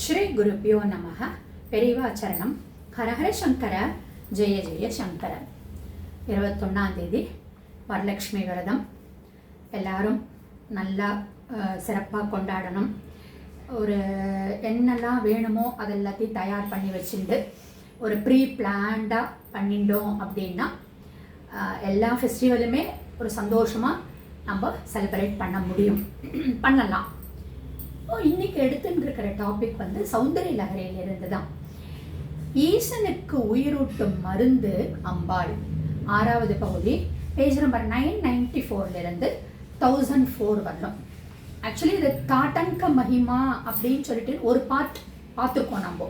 ஸ்ரீ குருப்பியோ நமக. பெரிவாச்சரணம். ஹரஹர சங்கர, ஜெய ஜெய சங்கர. 21ஆம் தேதி வரலட்சுமி விரதம். எல்லாரும் நல்லா சிறப்பாக கொண்டாடணும். ஒரு என்னெல்லாம் வேணுமோ அதெல்லாத்தையும் தயார் பண்ணி வச்சுட்டு ஒரு ப்ரீ பிளான்டாக பண்ணிட்டோம் அப்படின்னா எல்லா ஃபெஸ்டிவலுமே ஒரு சந்தோஷமாக நம்ம செலிப்ரேட் பண்ண முடியும், பண்ணலாம். இன்னைக்கு எடுத்துட்டு இருக்கிற டாபிக் வந்து சௌந்தரிய லகரியிலிருந்து தான். ஈசனுக்கு உயிரூட்டும் மருந்து அம்பாள், 6வது பகுதி, பேஜ் நம்பர் 994 1004 வரணும். ஆக்சுவலி இது தாட்டங்க மகிமா அப்படின்னு சொல்லிட்டு ஒரு பார்ட் பார்த்துருக்கோம் நம்ம.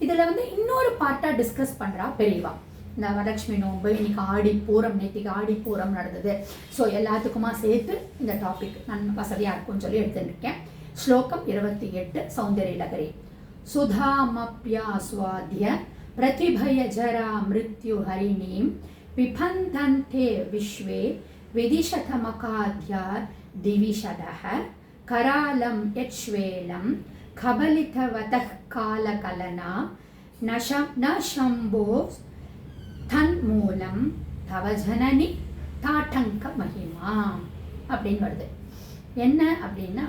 இதில் வந்து இன்னொரு பார்ட்டாக டிஸ்கஸ் பண்ணுறா பெரியவா. இந்த வரலட்சுமி நோன்பு, இன்னைக்கு ஆடிப்பூரம், நேற்றுக்கு ஆடிப்பூரம் நடந்தது. ஸோ எல்லாத்துக்குமா சேர்த்து இந்த டாபிக் நான் வசதியாக இருக்கும்னு சொல்லி எடுத்துருக்கேன். ஸ்லோகம் 28 சௌந்தரிய லகரி. சுதாமப்யாஸ்வாத்ய பிரதிபய ஜரா மிருத்யு ஹரிணீம் பிபந்தந்தே விஸ்வே விதிஷதமகாத்யா திவிஷதஹ கராலம் யச்வேலம் கபலிதவதः காலகலனா ந சம்போ தன்மூலம் தவ ஜனனி தாட்டங்க மகிமா அப்படின்னு வருது. என்ன அப்படின்னா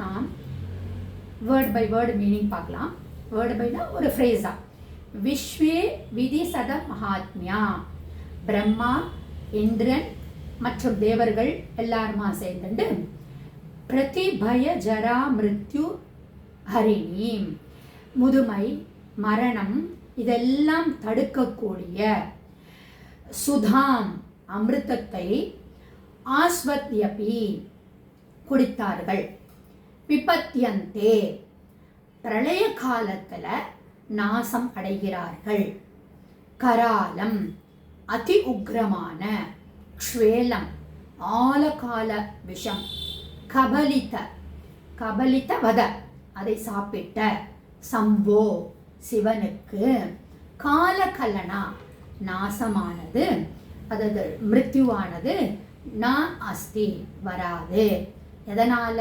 வேர்ட் பை வேர்டு மீனிங் பார்க்கலாம். வேர்டு பைனா ஒரு ஃப்ரேஸா. விஸ்வே விதி சத மகாத்மியா, பிரம்மா, இந்திரன் மற்றும் தேவர்கள் எல்லாருமா சேர்ந்துட்டு பிரதிபய ஜரா மிருத்யு ஹரிணி, முதுமை, மரணம் இதெல்லாம் தடுக்கக்கூடிய சுதாம் அமிர்தத்தை ஆஸ்வத்யபி குடித்தார்கள். விபத்யந்தே பிரளய காலத்தில் நாசம் அடைகிறார்கள். கராலம் அதி உக்ரமான, க்ஷ்வேலம் ஆலகால விஷம், கபலித வத அதை சாப்பிட்ட, சம்போ சிவனுக்கு, காலகலனா நாசமானது, அதாவது மிருத்யுவானது, ந அஸ்தி வராது. எதனால?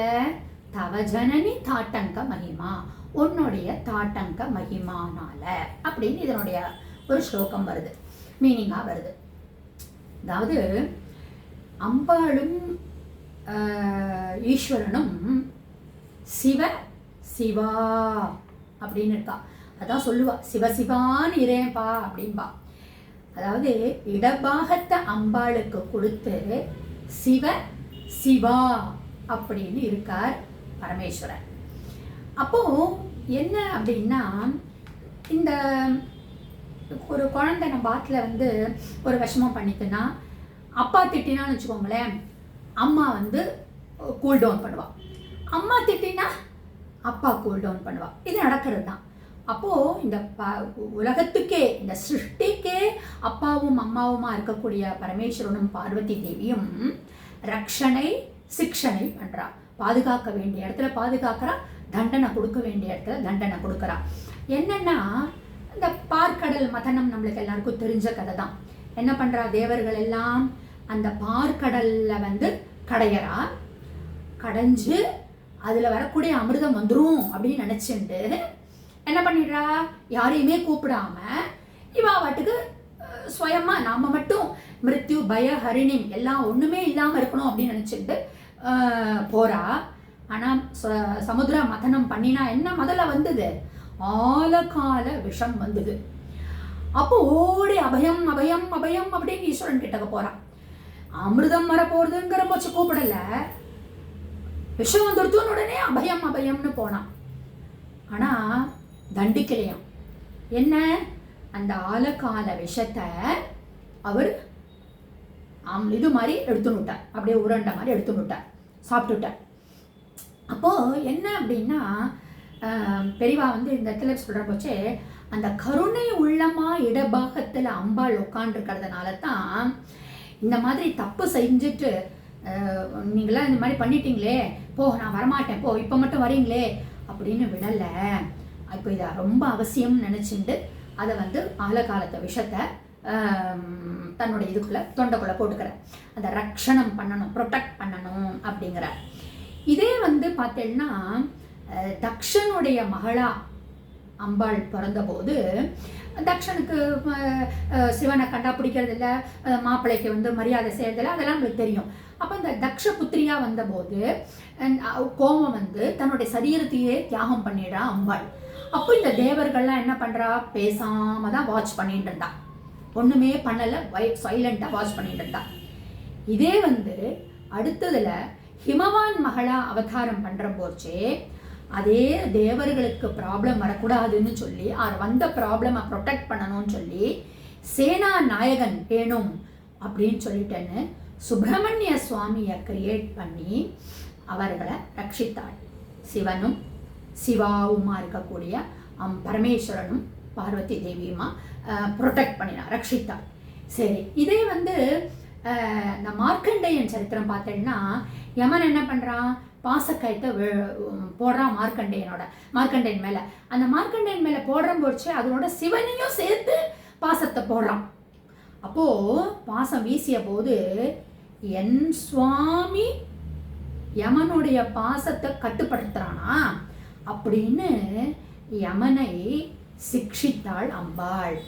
தவ ஜனனி தாட்டங்க மகிமா, உன்னுடைய தாட்டங்க மகிமானால அப்படின்னு இதனுடைய ஒரு ஸ்லோகம் வருது, மீனிங்காக வருது. அதாவது அம்பாளும் ஈஸ்வரனும் சிவ சிவா அப்படின்னு இருக்கா. அதான் சொல்லுவா, சிவசிவான்னு இரேன்பா அப்படின்பா. அதாவது இடபாகத்தை அம்பாளுக்கு கொடுத்து சிவ சிவா அப்படின்னு இருக்கார் பரமேஸ்வரன். அப்போ என்ன அப்படின்னா, இந்த ஒரு குழந்தை நம்ம பாட்டில் வந்து ஒரு விஷமம் பண்ணிட்டுன்னா அப்பா திட்டினான்னு வச்சுக்கோங்களேன், அம்மா வந்து கூல் டவுன் பண்ணுவா. அம்மா திட்டினா அப்பா கூல் டவுன் பண்ணுவா. இது நடக்கிறது தான். அப்போது இந்த உலகத்துக்கே, இந்த சிருஷ்டிக்கே அப்பாவும் அம்மாவுமா இருக்கக்கூடிய பரமேஸ்வரனும் பார்வதி தேவியும் ரக்ஷனை சிக்ஷனை பண்ணுறா. பாதுகாக்க வேண்டிய இடத்துல பாதுகாக்கிறா, தண்டனை கொடுக்க வேண்டிய இடத்துல தண்டனை கொடுக்குறா. என்னன்னா, இந்த பார்க்கடல் மதனம் நம்மளுக்கு எல்லாருக்கும் தெரிஞ்ச கதை தான். என்ன பண்ணுறா, தேவர்கள் எல்லாம் அந்த பார்க்கடலில் வந்து கடையறா. கடைஞ்சு அதில் வரக்கூடிய அமிர்தம் வந்துடும் அப்படின்னு நினச்சிட்டு என்ன பண்ணிடுறா, யாரையுமே கூப்பிடாம இவா வாட்டுக்கு சுயமா நாம மட்டும் மிருத்யு பய ஹரிணி எல்லாம் ஒன்றுமே இல்லாமல் இருக்கணும் அப்படின்னு நினச்சிட்டு போறா. ஆனால் சமுத்திர மதனம் பண்ணினா என்ன முதல்ல வந்தது? ஆலகால விஷம் வந்தது. அப்போ ஓடி அபயம் அபயம் அபயம் அப்படின்னு ஈஸ்வரன் கிட்டக்க போறான். அமிர்தம் வரப்போறதுங்கிற போச்சு கூப்பிடல, விஷம் வந்துடுத்துன்னு உடனே அபயம் அபயம்னு போனான். ஆனா தண்டிக்கலையாம். என்ன? அந்த ஆலகால விஷத்தை அவர் இது மாதிரி எடுத்துனுட்டார், அப்படியே உருண்டை மாதிரி எடுத்துனுட்டார், சாப்பிட்டுட்டார். அப்போது என்ன அப்படின்னா, பெரியவா வந்து இந்த இடத்துல சொல்கிற போச்சே, அந்த கருணை உள்ளமாக இடபாகத்தில் அம்பாள் உட்காண்டிருக்கிறதுனால தான் இந்த மாதிரி தப்பு செஞ்சுட்டு நீங்களாம் இந்த மாதிரி பண்ணிட்டீங்களே, போ நான் வரமாட்டேன், போ இப்போ மட்டும் வரீங்களே அப்படின்னு விடலை. இப்போ இதை ரொம்ப அவசியம்னு நினச்சிட்டு அதை வந்து ஆலகாலத்தை விஷத்தை தன்னுடைய இதுக்குள்ளே தொண்டைக்குள்ளே போட்டுக்கிற, அந்த ரக்ஷணம் பண்ணணும், ப்ரொடெக்ட் பண்ணணும் அப்படிங்கிற. இதே வந்து பார்த்தேன்னா தக்ஷனுடைய மகளா அம்பாள் பிறந்தபோது தக்ஷனுக்கு சிவனை கண்டா பிடிக்கிறதில்ல, மாப்பிள்ளைக்கு வந்து மரியாதை செய்யறதில்ல, அதெல்லாம் நம்மளுக்கு தெரியும். அப்போ இந்த தக்ஷ புத்திரியா வந்தபோது கோபம் வந்து தன்னுடைய சரீரத்தையே தியாகம் பண்ணிடுறா அம்பாள். அப்போ இந்த தேவர்கள்லாம் என்ன பண்றா, பேசாம தான் வாட்ச் பண்ணிட்டு இருந்தா, ஒண்ணுமே பண்ணல, சைலண்டா வாட்ச் பண்ணிட்டு இருந்தா. இதே வந்து அடுத்ததுல ஹிமவான் மகளா அவதாரம் பண்ற போச்சே, அதே தேவர்களுக்கு ப்ராப்ளம் வரக்கூடாதுன்னு சொல்லி வந்த ப்ராப்ளமை ப்ரொடெக்ட் பண்ணணும்னு சொல்லி சேனா நாயகன் வேணும் அப்படின்னு சொல்லிட்டேன்னு சுப்பிரமணிய சுவாமியை கிரியேட் பண்ணி அவர்களை ரட்சித்தாள். சிவனும் சிவாவுமா இருக்கக்கூடிய பரமேஸ்வரனும் பார்வதி தேவியுமா ப்ரொடெக்ட் பண்ணினா, ரட்சித்தாள். சரி, இதே வந்து இந்த மார்க்கண்டேயன் சரித்திரம் பார்த்தேன்னா, யமன் என்ன பண்ணுறான், பாசக்கயத்தை போடுறான் மார்க்கண்டேயன் மேலே. அந்த மார்க்கண்டேயன் மேலே போடுற போச்சு அதனோட சிவனையும் சேர்த்து பாசத்தை போடுறான். அப்போது பாசம் வீசிய போது என் சுவாமி யமனுடைய பாசத்தை கட்டுப்படுத்துறானா அப்படின்னு யமனை சிக்ஷித்தாள் அம்பாள்.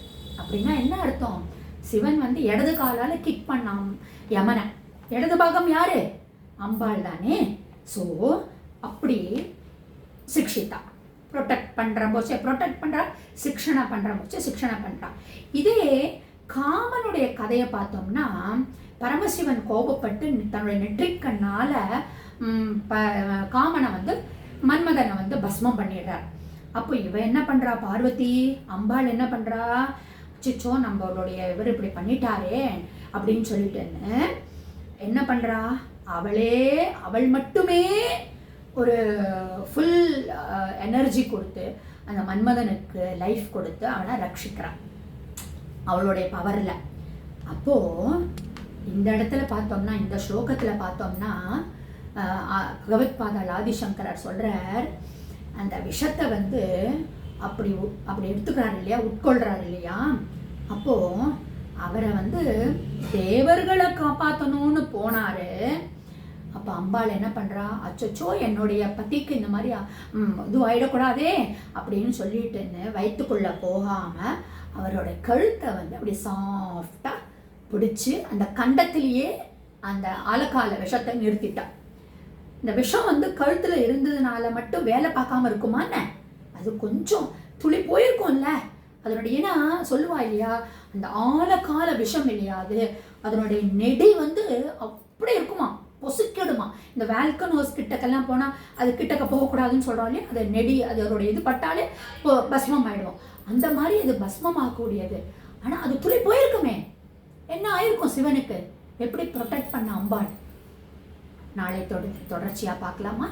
அப்படின்னா என்ன அர்த்தம், சிவன் வந்து இடது காலால கிக் பண்ணான் யமனை, இடது பாகம் யாரு, அம்பாள் தானே. ஸோ அப்படி சிக்ஷித்தா, ப்ரொடெக்ட் பண்ணுற போச்சு ப்ரொடெக்ட் பண்ணுறா, சிக்ஷனை பண்ணுற போச்சு சிக்ஷனை பண்ணுறா. இதே காமனுடைய கதையை பார்த்தோம்னா, பரமசிவன் கோபப்பட்டு தன்னுடைய நெற்றிக்கண்ணால காமனை வந்து மன்மதனை வந்து பஸ்மம் பண்ணிடுறார். அப்போ இவ என்ன பண்றா, பார்வதி அம்பாள் என்ன பண்றா, சிச்சோ நம்மளுடைய இவர் இப்படி பண்ணிட்டாரே அப்படின்னு சொல்லிட்டுன்னு என்ன பண்றா, அவள் மட்டுமே ஒரு ஃபுல் எனர்ஜி கொடுத்து அந்த மன்மதனுக்கு லைஃப் கொடுத்து அவனை ரட்சிக்கிறான் அவளுடைய பவர்ல. அப்போ இந்த இடத்துல பார்த்தோம்னா, இந்த ஸ்லோகத்தில் பார்த்தோம்னா பகவத்பாதால் ஆதிசங்கரர் சொல்றார், அந்த விஷத்தை வந்து அப்படி எடுத்துக்கிறார் இல்லையா, உட்கொள்றாரு இல்லையா. அப்போ அவரை வந்து தேவர்களை காப்பாற்றணும்னு போனாரு. அப்போ அம்பாள் என்ன பண்றா, அச்சோ என்னுடைய பத்திக்கு இந்த மாதிரி இது ஆயிடக்கூடாதே அப்படின்னு சொல்லிட்டுன்னு வயிற்றுக்குள்ள போகாம அவரோட கழுத்தை வந்து அப்படி சாஃப்டா பிடிச்சி அந்த கண்டத்திலேயே அந்த ஆலக்கால விஷத்தை நிறுத்திட்டா. இந்த விஷம் வந்து கழுத்துல இருந்ததுனால மட்டும் வேலை பார்க்காம இருக்குமான்னு, அது கொஞ்சம் துளி போயிருக்கும்ல அதனுடைய, ஏன்னா சொல்லுவா இல்லையா, அந்த ஆலக்கால விஷம் இல்லையா அது, அதனுடைய நெடி வந்து அப்படி இருக்குமா, பொசுக்கிடுமா. இந்த வேல்கனோஸ் கிட்டக்கெல்லாம் போனா அது கிட்டக்க போகக்கூடாதுன்னு சொல்றோம் இல்லையா, அது நெடி அதோடைய இது பட்டாலே பஸ்மம் ஆயிடுவோம். அந்த மாதிரி அது பஸ்மமாகக்கூடியது. ஆனா அது துளி போயிருக்குமே, என்ன ஆயிருக்கும் சிவனுக்கு, எப்படி ப்ரொடெக்ட் பண்ண அம்பாள். நாளை தொடர்ச்சியா பார்க்கலாமா?